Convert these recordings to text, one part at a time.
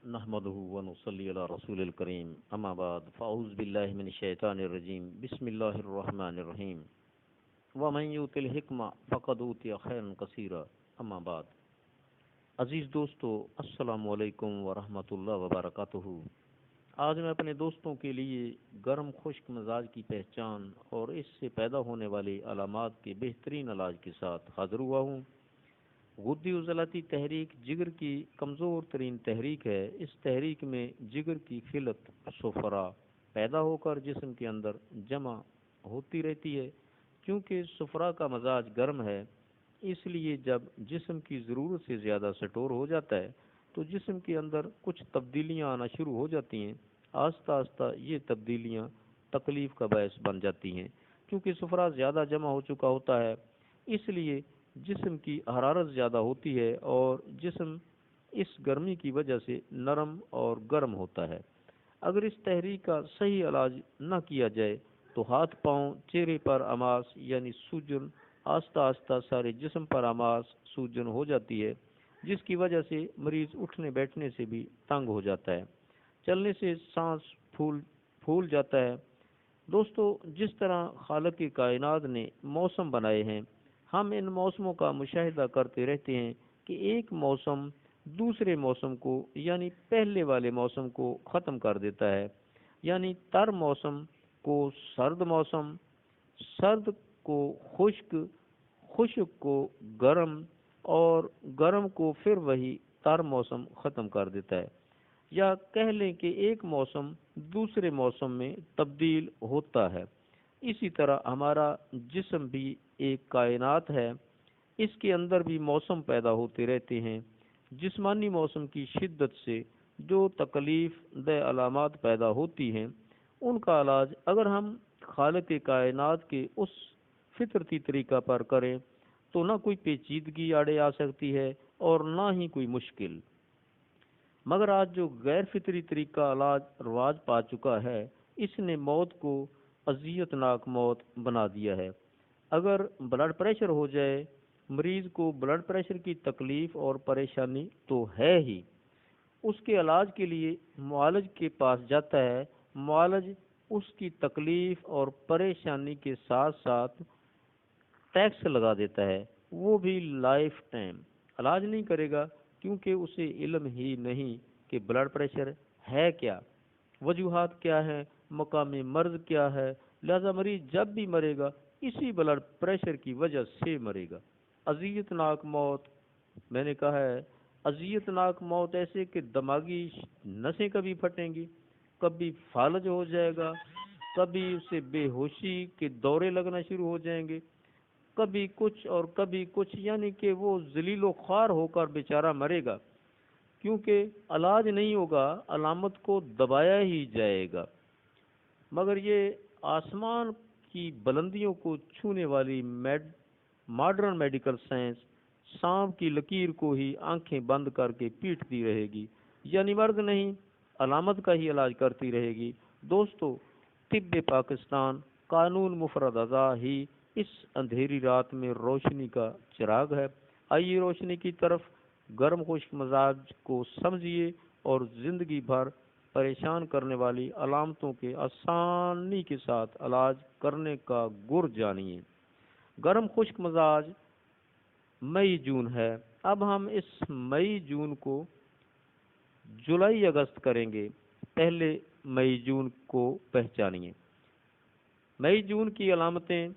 نحمده ونصلي على رسول الكريم اما بعد فاعوذ بالله من الشیطان الرجیم بسم اللہ الرحمن الرحیم ومن یؤت الحکمہ فقد اوتی خیرا کثیرا اما بعد عزیز دوستو، السلام علیکم ورحمۃ اللہ وبرکاتہ۔ آج میں اپنے دوستوں کے لیے گرم خشک مزاج کی پہچان اور اس سے پیدا ہونے والی علامات کے بہترین علاج کے ساتھ حاضر ہوا ہوں۔ غدی عضلاتی تحریک جگر کی کمزور ترین تحریک ہے۔ اس تحریک میں جگر کی خلط صفرا پیدا ہو کر جسم کے اندر جمع ہوتی رہتی ہے۔ کیونکہ صفرا کا مزاج گرم ہے، اس لیے جب جسم کی ضرورت سے زیادہ سٹور ہو جاتا ہے تو جسم کے اندر کچھ تبدیلیاں آنا شروع ہو جاتی ہیں۔ آہستہ آہستہ یہ تبدیلیاں تکلیف کا باعث بن جاتی ہیں۔ کیونکہ صفرا زیادہ جمع ہو چکا ہوتا ہے، اس لیے جسم کی حرارت زیادہ ہوتی ہے اور جسم اس گرمی کی وجہ سے نرم اور گرم ہوتا ہے۔ اگر اس تحریک کا صحیح علاج نہ کیا جائے تو ہاتھ پاؤں چہرے پر اماس یعنی سوجن آہستہ آہستہ سارے جسم پر اماس سوجن ہو جاتی ہے، جس کی وجہ سے مریض اٹھنے بیٹھنے سے بھی تنگ ہو جاتا ہے، چلنے سے سانس پھول جاتا ہے۔ دوستو، جس طرح خالق کائنات نے موسم بنائے ہیں، ہم ان موسموں کا مشاہدہ کرتے رہتے ہیں کہ ایک موسم دوسرے موسم کو یعنی پہلے والے موسم کو ختم کر دیتا ہے۔ یعنی تر موسم کو سرد موسم، سرد کو خشک، خشک کو گرم اور گرم کو پھر وہی تر موسم ختم کر دیتا ہے۔ یا کہہ لیں کہ ایک موسم دوسرے موسم میں تبدیل ہوتا ہے۔ اسی طرح ہمارا جسم بھی ایک کائنات ہے، اس کے اندر بھی موسم پیدا ہوتے رہتے ہیں۔ جسمانی موسم کی شدت سے جو تکلیف دہ علامات پیدا ہوتی ہیں، ان کا علاج اگر ہم خالق کائنات کے اس فطرتی طریقہ پر کریں تو نہ کوئی پیچیدگی آڑے آ سکتی ہے اور نہ ہی کوئی مشکل۔ مگر آج جو غیر فطری طریقہ علاج رواج پا چکا ہے، اس نے موت کو اذیت ناک موت بنا دیا ہے۔ اگر بلڈ پریشر ہو جائے، مریض کو بلڈ پریشر کی تکلیف اور پریشانی تو ہے ہی، اس کے علاج کے لیے معالج کے پاس جاتا ہے۔ معالج اس کی تکلیف اور پریشانی کے ساتھ ساتھ ٹیکس لگا دیتا ہے، وہ بھی لائف ٹائم۔ علاج نہیں کرے گا کیونکہ اسے علم ہی نہیں کہ بلڈ پریشر ہے کیا، وجوہات کیا ہیں، مقام مرض کیا ہے۔ لہذا مریض جب بھی مرے گا اسی بلڈ پریشر کی وجہ سے مرے گا۔ اذیت ناک موت، میں نے کہا ہے اذیت ناک موت ایسے کہ دماغی نسیں کبھی پھٹیں گی، کبھی فالج ہو جائے گا، کبھی اسے بے ہوشی کے دورے لگنا شروع ہو جائیں گے، کبھی کچھ اور کبھی کچھ، یعنی کہ وہ ذلیل و خوار ہو کر بیچارہ مرے گا۔ کیونکہ علاج نہیں ہوگا، علامت کو دبایا ہی جائے گا۔ مگر یہ آسمان کی بلندیوں کو چھونے والی ماڈرن میڈیکل سائنس سانپ کی لکیر کو ہی آنکھیں بند کر کے پیٹتی رہے گی، یعنی مرض نہیں علامت کا ہی علاج کرتی رہے گی۔ دوستو، طب پاکستان قانون مفرد اعضاء ہی اس اندھیری رات میں روشنی کا چراغ ہے۔ آئیے روشنی کی طرف گرم خشک مزاج کو سمجھیے اور زندگی بھر پریشان کرنے والی علامتوں کے آسانی کے ساتھ علاج کرنے کا گر جانیے۔ گرم خشک مزاج مئی جون ہے۔ اب ہم اس مئی جون کو جولائی اگست کریں گے۔ پہلے مئی جون کو پہچانیے۔ مئی جون کی علامتیں: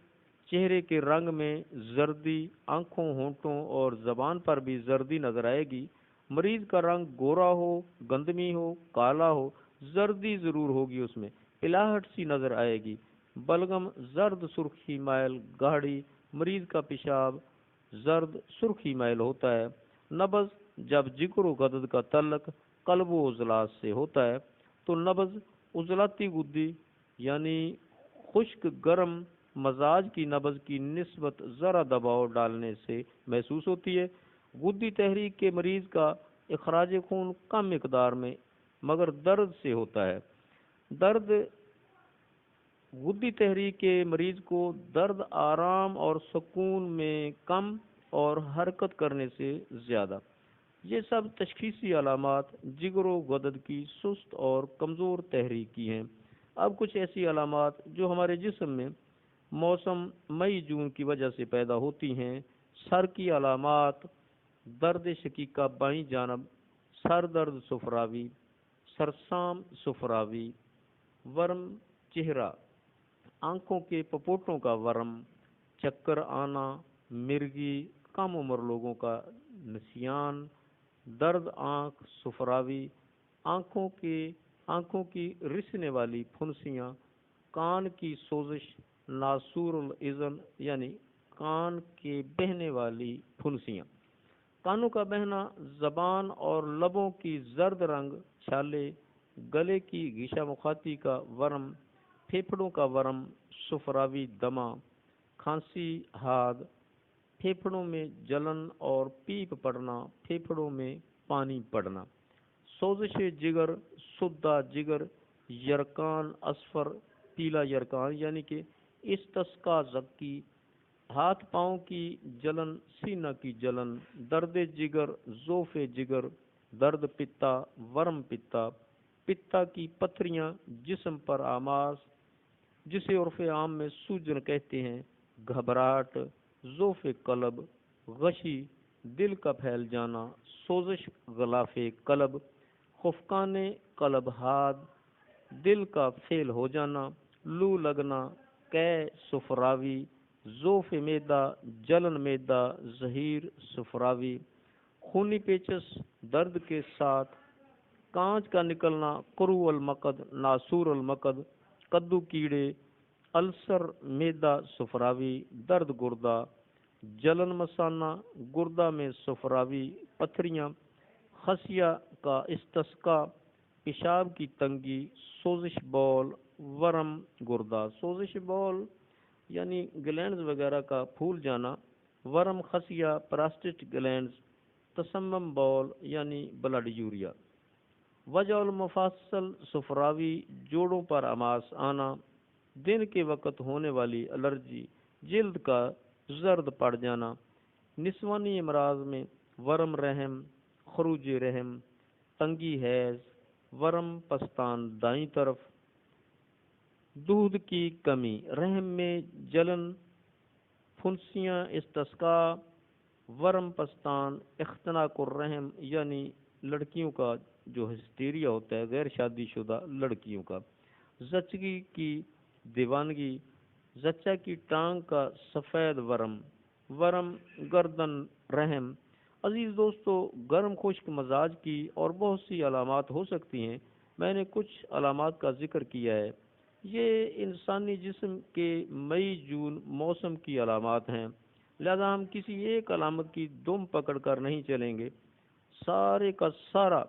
چہرے کے رنگ میں زردی، آنکھوں، ہونٹوں اور زبان پر بھی زردی نظر آئے گی۔ مریض کا رنگ گورا ہو، گندمی ہو، کالا ہو، زردی ضرور ہوگی، اس میں پلاہٹ سی نظر آئے گی۔ بلغم زرد سرخی مائل گاڑھی، مریض کا پیشاب زرد سرخی مائل ہوتا ہے۔ نبض: جب جگر و غدد کا تعلق قلب و عضلات سے ہوتا ہے تو نبض عضلاتی غدی یعنی خشک گرم مزاج کی نبض کی نسبت ذرا دباؤ ڈالنے سے محسوس ہوتی ہے۔ غدی تحریک کے مریض کا اخراج خون کم مقدار میں مگر درد سے ہوتا ہے۔ درد: غدی تحریک کے مریض کو درد آرام اور سکون میں کم اور حرکت کرنے سے زیادہ، یہ سب تشخیصی علامات جگر و غدد کی سست اور کمزور تحریک کی ہیں۔ اب کچھ ایسی علامات جو ہمارے جسم میں موسم مئی جون کی وجہ سے پیدا ہوتی ہیں۔ سر کی علامات: درد شقیقہ بائیں جانب، سر درد صفراوی، سرسام صفراوی، ورم چہرہ، آنکھوں کے پپوٹوں کا ورم، چکر آنا، مرگی، کم عمر لوگوں کا نسیان، درد آنکھ صفراوی، آنکھوں کی رسنے والی پھنسیاں، کان کی سوزش، ناسور الاذن یعنی کان کے بہنے والی پھنسیاں، کانوں کا بہنا، زبان اور لبوں کی زرد رنگ چھالے، گلے کی غشا مخاطی کا ورم، پھیپھڑوں کا ورم صفراوی دمہ، کھانسی حاد، پھیپھڑوں میں جلن اور پیپ پڑنا، پھیپھڑوں میں پانی پڑنا، سوزش جگر، سدہ جگر، یرکان اصفر پیلا یرکان یعنی کہ استسقا زکی، ہاتھ پاؤں کی جلن، سینہ کی جلن، درد جگر، ضعف جگر، درد پتا، ورم پتا، پتا کی پتھریاں جسم پر آماس جسے عرف عام میں سوجن کہتے ہیں، گھبراہٹ، ضعف قلب، غشی، دل کا پھیل جانا، سوزش غلاف قلب، خفقان قلب حاد، دل کا فیل ہو جانا، لو لگنا، قے صفراوی، ضعف معدہ، جلن معدہ، زہیر صفراوی، خونی پیچس درد کے ساتھ، کانچ کا نکلنا، قرو المقد، ناسور المقد، کدو کیڑے، السر معدہ صفراوی، درد گردہ، جلن مثانہ، گردہ میں صفراوی پتھریاں، خصیہ کا استسقا، پیشاب کی تنگی، سوزش بول، ورم گردہ، سوزش بول یعنی گلینڈز وغیرہ کا پھول جانا، ورم خصیہ، پراسٹیٹ گلینڈز، تسمم بول یعنی بلڈ یوریا، وجع المفاصل صفراوی، جوڑوں پر اماس آنا، دن کے وقت ہونے والی الرجی، جلد کا زرد پڑ جانا، نسوانی امراض میں ورم رحم، خروج رحم، تنگی حیض، ورم پستان دائیں طرف، دودھ کی کمی، رحم میں جلن، پھنسیاں استسقا، ورم پستان، اختناق الرحم یعنی لڑکیوں کا جو ہسٹیریا ہوتا ہے، غیر شادی شدہ لڑکیوں کا، زچگی کی دیوانگی، زچہ کی ٹانگ کا سفید ورم، ورم گردن رحم۔ عزیز دوستو، گرم خشک مزاج کی اور بہت سی علامات ہو سکتی ہیں۔ میں نے کچھ علامات کا ذکر کیا ہے۔ یہ انسانی جسم کے مئی جون موسم کی علامات ہیں، لہذا ہم کسی ایک علامت کی دم پکڑ کر نہیں چلیں گے، سارے کا سارا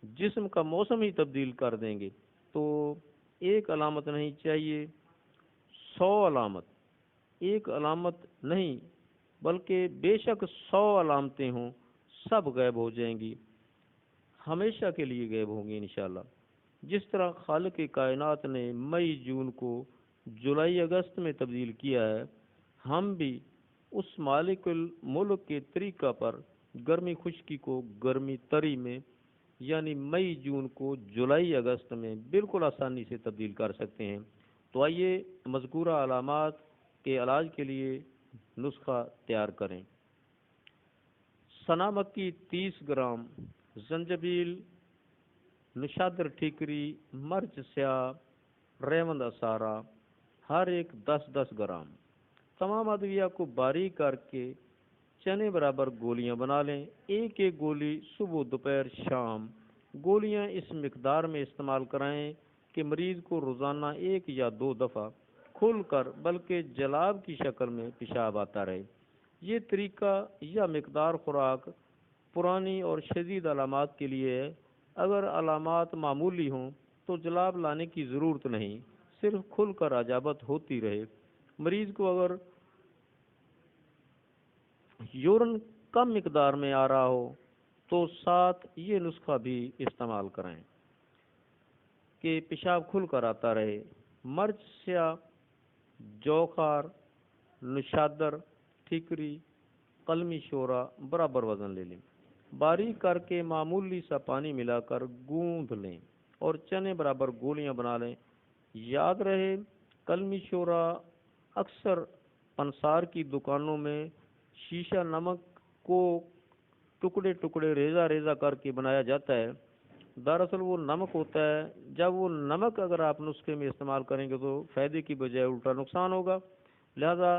جسم کا موسم ہی تبدیل کر دیں گے۔ تو ایک علامت نہیں چاہیے، 100 علامت، ایک علامت نہیں بلکہ بے شک 100 علامتیں ہوں، سب غائب ہو جائیں گی، ہمیشہ کے لیے غائب ہوں گی انشاءاللہ۔ جس طرح خالق کائنات نے مئی جون کو جولائی اگست میں تبدیل کیا ہے، ہم بھی اس مالک الملک کے طریقہ پر گرمی خشکی کو گرمی تری میں یعنی مئی جون کو جولائی اگست میں بالکل آسانی سے تبدیل کر سکتے ہیں۔ تو آئیے مذکورہ علامات کے علاج کے لیے نسخہ تیار کریں۔ سنا مکی 30 گرام، زنجبیل، نشادر ٹھیکری، مرچ سیاہ، ریوند اسارہ، ہر ایک 10-10 گرام۔ تمام ادویہ کو باریک کر کے چنے برابر گولیاں بنا لیں، ایک ایک گولی صبح دوپہر شام۔ گولیاں اس مقدار میں استعمال کرائیں کہ مریض کو روزانہ 1 یا 2 دفعہ کھل کر بلکہ جلاب کی شکل میں پیشاب آتا رہے۔ یہ طریقہ یا مقدار خوراک پرانی اور شدید علامات کے لیے ہے۔ اگر علامات معمولی ہوں تو جلاب لانے کی ضرورت نہیں، صرف کھل کر اجابت ہوتی رہے۔ مریض کو اگر یورین کم مقدار میں آ رہا ہو تو ساتھ یہ نسخہ بھی استعمال کریں کہ پیشاب کھل کر آتا رہے۔ مرچ سیاہ، جوخار، نشادر ٹھیکری، قلمی شورا برابر وزن لے لیں۔ باریک کر کے معمولی سا پانی ملا کر گوندھ لیں اور چنے برابر گولیاں بنا لیں۔ یاد رہے، کلمی شورا اکثر پنسار کی دکانوں میں شیشہ نمک کو ٹکڑے ٹکڑے ریزہ ریزہ کر کے بنایا جاتا ہے، دراصل وہ نمک ہوتا ہے۔ جب وہ نمک اگر آپ نسخے میں استعمال کریں گے تو فائدے کی بجائے الٹا نقصان ہوگا، لہذا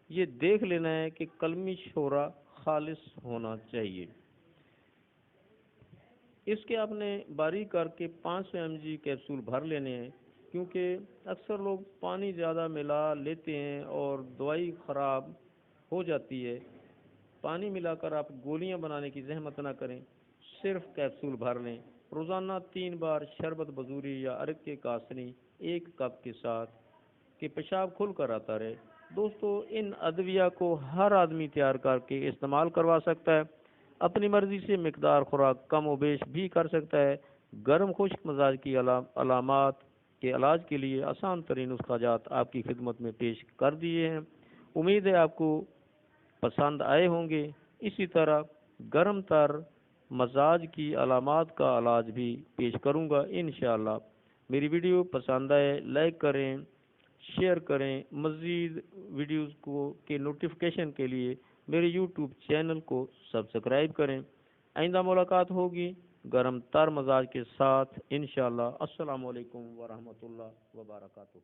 یہ دیکھ لینا ہے کہ کلمی شورا خالص ہونا چاہیے۔ اس کے آپ نے باریک کر کے 500 mg کیپسول بھر لینے ہیں، کیونکہ اکثر لوگ پانی زیادہ ملا لیتے ہیں اور دوائی خراب ہو جاتی ہے۔ پانی ملا کر آپ گولیاں بنانے کی زحمت نہ کریں، صرف کیپسول بھر لیں۔ روزانہ 3 بار شربت بزوری یا ارگ کے کاسنی 1 کپ کے ساتھ کہ پیشاب کھل کر آتا رہے۔ دوستو، ان ادویہ کو ہر آدمی تیار کر کے استعمال کروا سکتا ہے، اپنی مرضی سے مقدار خوراک کم و بیش بھی کر سکتا ہے۔ گرم خشک مزاج کی علامات کے علاج کے لیے آسان ترین نسخہ جات آپ کی خدمت میں پیش کر دیے ہیں۔ امید ہے آپ کو پسند آئے ہوں گے۔ اسی طرح گرم تر مزاج کی علامات کا علاج بھی پیش کروں گا انشاءاللہ۔ میری ویڈیو پسند آئے لائک کریں، شیئر کریں۔ مزید ویڈیوز کے نوٹیفیکیشن کے لیے میرے یوٹیوب چینل کو سبسکرائب کریں۔ آئندہ ملاقات ہوگی گرم تر مزاج کے ساتھ انشاءاللہ۔ السلام علیکم ورحمۃ اللہ وبرکاتہ۔